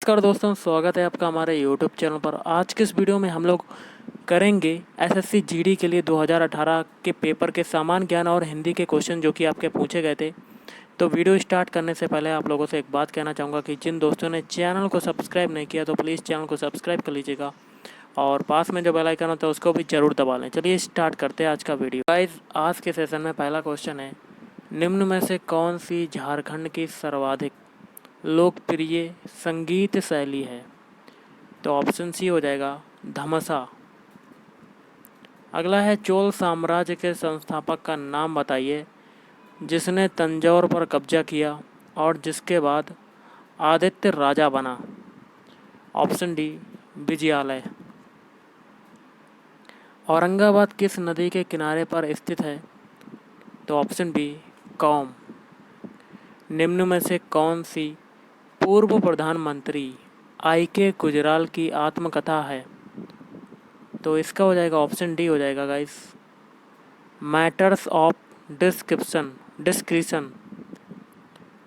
नमस्कार दोस्तों, स्वागत है आपका हमारे YouTube चैनल पर। आज के इस वीडियो में हम लोग करेंगे एसएससी जीडी के लिए 2018 के पेपर के सामान्य ज्ञान और हिंदी के क्वेश्चन जो कि आपके पूछे गए थे। तो वीडियो स्टार्ट करने से पहले आप लोगों से एक बात कहना चाहूँगा कि जिन दोस्तों ने चैनल को सब्सक्राइब नहीं किया तो प्लीज़ चैनल को सब्सक्राइब कर लीजिएगा और पास में जो बेल आइकन होता है उसको भी ज़रूर दबा लें। चलिए स्टार्ट करते हैं आज का वीडियो। गाइस, आज के सेशन में पहला क्वेश्चन है, निम्न में से कौन सी झारखंड की सर्वाधिक लोकप्रिय संगीत शैली है? तो ऑप्शन सी हो जाएगा धमसा। अगला है, चोल साम्राज्य के संस्थापक का नाम बताइए जिसने तंजौर पर कब्जा किया और जिसके बाद आदित्य राजा बना। Option D Vijayalaya. औरंगाबाद किस नदी के किनारे पर स्थित है? तो ऑप्शन बी कौम। निम्न में से कौन सी पूर्व प्रधानमंत्री आई.के. गुजराल की आत्मकथा है? तो इसका हो जाएगा ऑप्शन डी हो जाएगा guys, matters of discretion.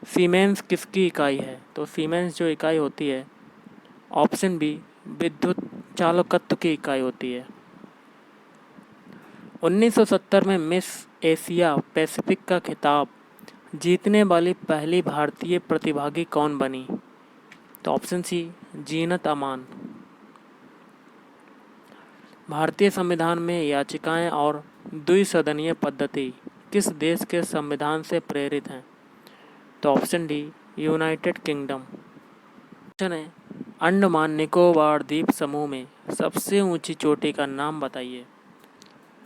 Siemens किसकी इकाई है? तो सीमेंस जो इकाई होती है, ऑप्शन बी विद्युत चालकत्व की इकाई होती है। 1970 में मिस एशिया पैसिफिक का खिताब जीतने वाली पहली भारतीय प्रतिभागी कौन बनी? तो ऑप्शन सी जीनत अमान। भारतीय संविधान में याचिकाएं और द्विसदनीय पद्धति किस देश के संविधान से प्रेरित हैं? तो option D United kingdom. Question है, अंडमान निकोबार द्वीप समूह में सबसे ऊंची चोटी का नाम बताइए।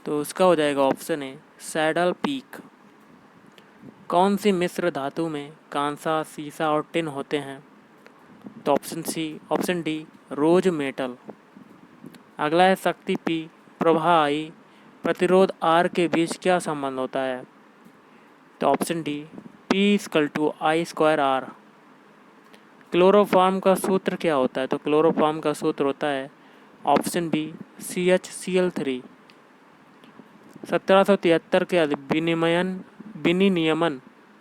तो उसका हो जाएगा ऑप्शन ए सैडल पीक। कौन सी मिश्र धातु में कांसा, सीसा और टिन होते हैं? तो ऑप्शन डी रोज मेटल। अगला है, शक्ति पी, प्रभा आई, प्रतिरोध आर के बीच क्या संबंध होता है? तो ऑप्शन डी P=I²R। क्लोरोफॉर्म का सूत्र क्या होता है? तो क्लोरोफॉर्म का सूत्र होता है ऑप्शन बी CHCl3। 1773 के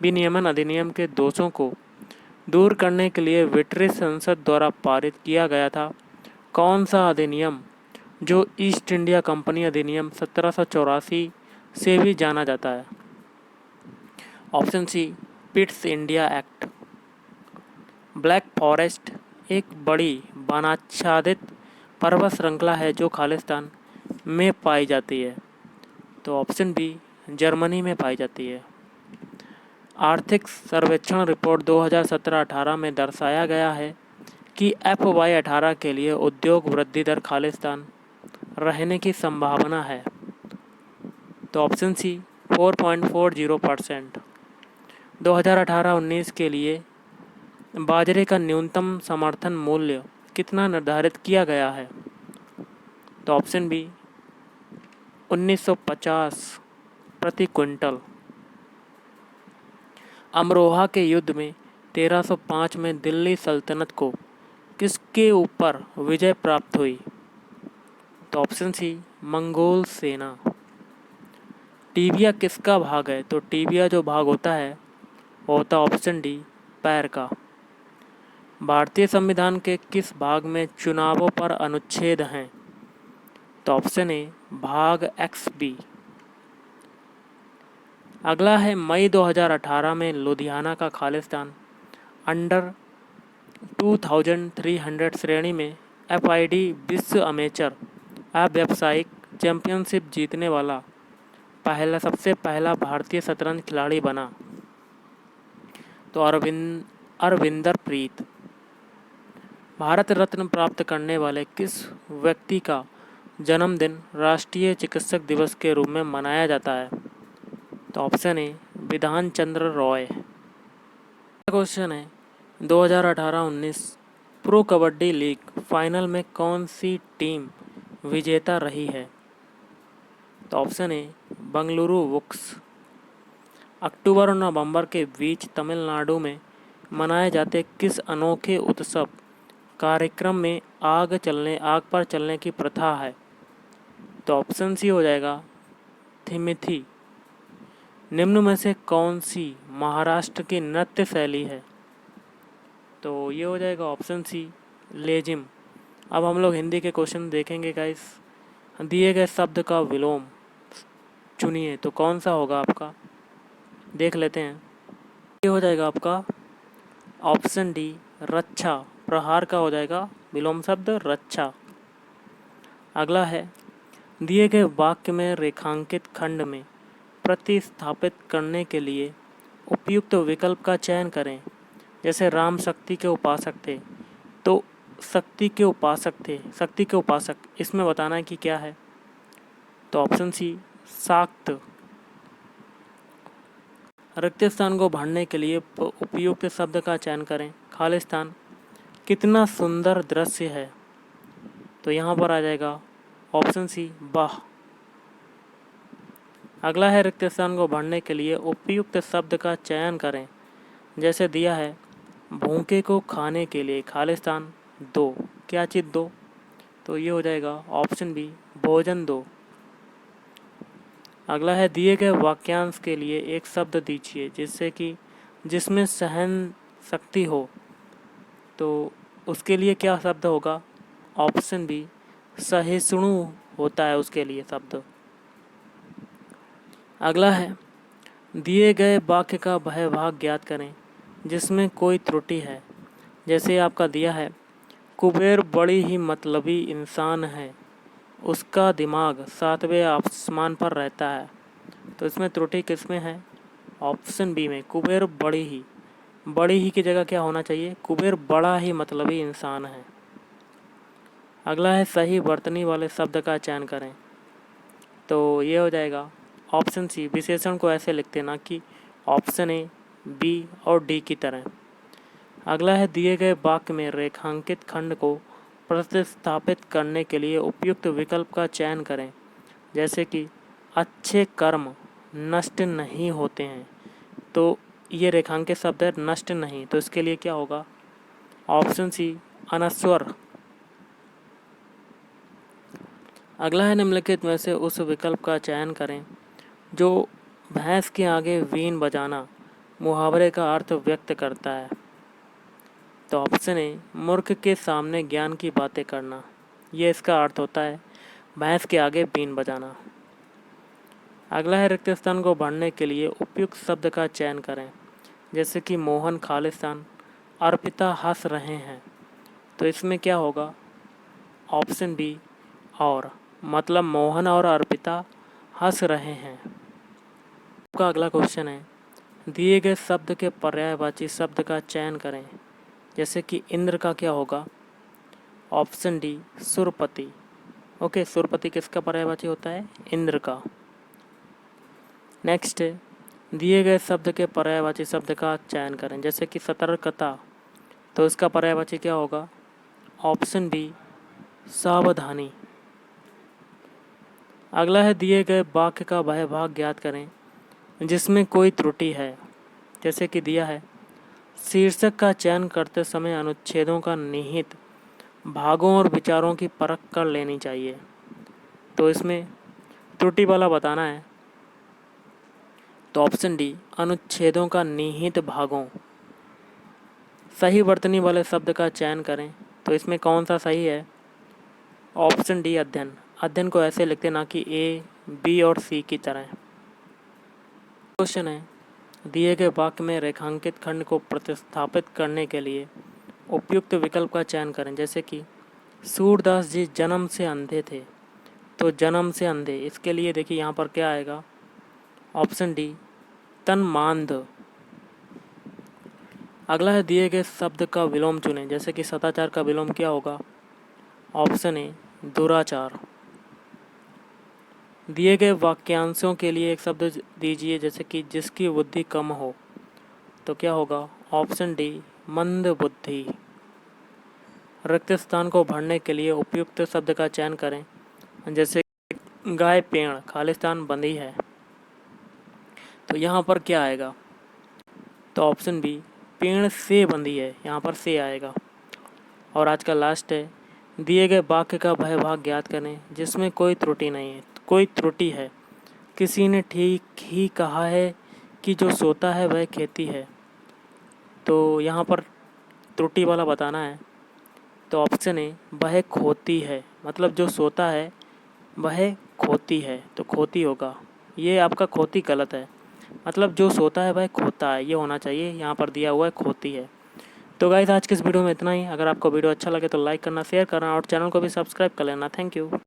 विनियमन अधिनियम के दोषों को दूर करने के लिए ब्रिटिश संसद द्वारा पारित किया गया था कौन सा अधिनियम, जो ईस्ट इंडिया कंपनी अधिनियम 1784 से भी जाना जाता है? Option C Pitt's India act. Black Forest एक बड़ी वनाच्छादित पर्वत श्रृंखला है जो खालिस्तान में पाई जाती है। तो ऑप्शन बी जर्मनी में पाई जाती है। आर्थिक सर्वेक्षण रिपोर्ट 2017-18 में दर्शाया गया है कि FY18 के लिए उद्योग वृद्धि दर खालिस्तान रहने की संभावना है। तो ऑप्शन सी 4.40%। 2018-19 के लिए बाजरे का न्यूनतम समर्थन मूल्य कितना निर्धारित किया गया है? तो ऑप्शन बी 1950 प्रति क्विंटल। अमरोहा के युद्ध में 1305 में दिल्ली सल्तनत को किसके ऊपर विजय प्राप्त हुई? तो ऑप्शन सी मंगोल सेना। टीबिया किसका भाग है? तो टीबिया जो भाग होता है वो होता है ऑप्शन डी पैर का। भारतीय संविधान के किस भाग में चुनावों पर अनुच्छेद हैं? तो ऑप्शन ए भाग XB। अगला है, मई 2018 में लुधियाना का खालिस्तान अंडर 2300 श्रेणी में FID विश्व अमेचर व्यावसायिक चैंपियनशिप जीतने वाला सबसे पहला भारतीय शतरंज खिलाड़ी बना। तो अरविंदर प्रीत। भारत रत्न प्राप्त करने वाले किस व्यक्ति का जन्मदिन राष्ट्रीय चिकित्सक दिवस के रूप में मनाया जाता है? तो option A Bidhan Chandra Roy. Question है, 2018-19 प्रो कबड्डी लीग फाइनल में कौन सी टीम विजेता रही है? तो ऑप्शन ए बंगलुरु बुक्स। अक्टूबर और नवंबर के बीच तमिलनाडु में मनाए जाते किस अनोखे उत्सव कार्यक्रम में आग पर चलने की प्रथा है? तो ऑप्शन सी हो जाएगा थिमिथी। निम्न में से कौन सी महाराष्ट्र की नृत्य शैली है? तो ये हो जाएगा ऑप्शन सी लेजिम। अब हम लोग हिंदी के क्वेश्चन देखेंगे गाइस। दिए गए शब्द का विलोम चुनिए, तो कौन सा होगा आपका, देख लेते हैं। ये हो जाएगा आपका ऑप्शन डी रक्षा। प्रहार का हो जाएगा विलोम शब्द रक्षा। अगला है, दिए गए वाक्य में रेखांकित खंड में प्रतिस्थापित करने के लिए उपयुक्त विकल्प का चयन करें। जैसे राम शक्ति के उपासक थे, तो शक्ति के उपासक थे, शक्ति के उपासक, इसमें बताना है कि क्या है, तो ऑप्शन सी शाक्त। रिक्त स्थान को भरने के लिए उपयुक्त शब्द का चयन करें। खालिस्तान। कितना सुंदर दृश्य है, तो यहाँ पर आ जाएगा ऑप्शन सी वाह। अगला है, रिक्त स्थान को भरने के लिए उपयुक्त शब्द का चयन करें। जैसे दिया है भूखे को खाने के लिए खालिस्तान दो, क्या चीज़ दो, तो ये हो जाएगा ऑप्शन बी भोजन दो। अगला है, दिए गए वाक्यांश के लिए एक शब्द दीजिए जिससे कि जिसमें सहन शक्ति हो, तो उसके लिए क्या शब्द होगा, ऑप्शन बी सहिष्णु होता है उसके लिए शब्द। अगला है, दिए गए वाक्य का वह भाग ज्ञात करें जिसमें कोई त्रुटि है। जैसे आपका दिया है कुबेर बड़ी ही मतलबी इंसान है, उसका दिमाग 7वें आसमान पर रहता है, तो इसमें त्रुटि किसमें है, ऑप्शन बी में कुबेर बड़ी ही की जगह क्या होना चाहिए, कुबेर बड़ा ही मतलबी इंसान है। अगला है, सही वर्तनी वाले शब्द का चयन करें, तो ये हो जाएगा ऑप्शन सी विशेषण को ऐसे लिखते ना कि ऑप्शन ए, बी और डी की तरह। अगला है, दिए गए वाक्य में रेखांकित खंड को प्रतिस्थापित करने के लिए उपयुक्त विकल्प का चयन करें। जैसे कि अच्छे कर्म नष्ट नहीं होते हैं, तो ये रेखांकित शब्द है नष्ट नहीं, तो इसके लिए क्या होगा, ऑप्शन सी अनस्वर। अगला है, निम्नलिखित में से उस विकल्प का चयन करें जो भैंस के आगे वीण बजाना मुहावरे का अर्थ व्यक्त करता है, तो ऑप्शन ए मूर्ख के सामने ज्ञान की बातें करना, ये इसका अर्थ होता है भैंस के आगे बीन बजाना। अगला है, रिक्त स्थान को भरने के लिए उपयुक्त शब्द का चयन करें। जैसे कि मोहन खालिस्तान, अर्पिता हंस रहे हैं, तो इसमें क्या होगा, ऑप्शन बी और, मतलब मोहन और अर्पिता हंस रहे हैं। आपका अगला क्वेश्चन है, दिए गए शब्द के पर्यायवाची शब्द का चयन करें। जैसे कि इंद्र का क्या होगा, ऑप्शन डी सुरपति। ओके, सुरपति किसका पर्यायवाची होता है, इंद्र का। नेक्स्ट है, दिए गए शब्द के पर्यायवाची शब्द का चयन करें। जैसे कि सतर्कता, तो इसका पर्यायवाची क्या होगा, ऑप्शन बी सावधानी। अगला है, दिए गए वाक्य का वह भाग ज्ञात करें जिसमें कोई त्रुटि है। जैसे कि दिया है शीर्षक का चयन करते समय अनुच्छेदों का निहित भागों और विचारों की परख कर लेनी चाहिए, तो इसमें त्रुटि वाला बताना है, तो ऑप्शन डी अनुच्छेदों का निहित भागों। सही वर्तनी वाले शब्द का चयन करें, तो इसमें कौन सा सही है, ऑप्शन डी अध्ययन। अध्ययन को ऐसे लिखते ना कि ए, बी और सी की तरह। क्वेश्चन है, दिए गए वाक्य में रेखांकित खंड को प्रतिस्थापित करने के लिए उपयुक्त विकल्प का चयन करें। जैसे कि सूरदास जी जन्म से अंधे थे, तो जन्म से अंधे, इसके लिए देखिए यहाँ पर क्या आएगा, ऑप्शन डी तन्मांद। अगला है, दिए गए शब्द का विलोम चुनें। जैसे कि सदाचार का विलोम क्या होगा, ऑप्शन ए दुराचार। दिए गए वाक्यांशों के लिए एक शब्द दीजिए। जैसे कि जिसकी बुद्धि कम हो, तो क्या होगा, ऑप्शन डी मंद बुद्धि। रिक्त स्थान को भरने के लिए उपयुक्त शब्द का चयन करें। जैसे गाय पेड़, खालिस्तान बंधी है, तो यहाँ पर क्या आएगा, तो ऑप्शन बी पेड़ से बंधी है, यहाँ पर से आएगा। और आज का लास्ट है, दिए गए वाक्य का वह भाग ज्ञात करें जिसमें कोई त्रुटि नहीं है। कोई त्रुटि है, किसी ने ठीक ही कहा है कि जो सोता है वह खेती है, तो यहाँ पर त्रुटि वाला बताना है, तो ऑप्शन ए वह खोती है, मतलब जो सोता है वह खोती है, तो खोती होगा। ये आपका खोती गलत है, मतलब जो सोता है वह खोता है, ये होना चाहिए। यहाँ पर दिया हुआ है खोती है। तो गाइस आज के इस वीडियो में इतना ही। अगर आपको वीडियो अच्छा लगे तो लाइक करना, शेयर करना और चैनल को भी सब्सक्राइब कर लेना। Thank you.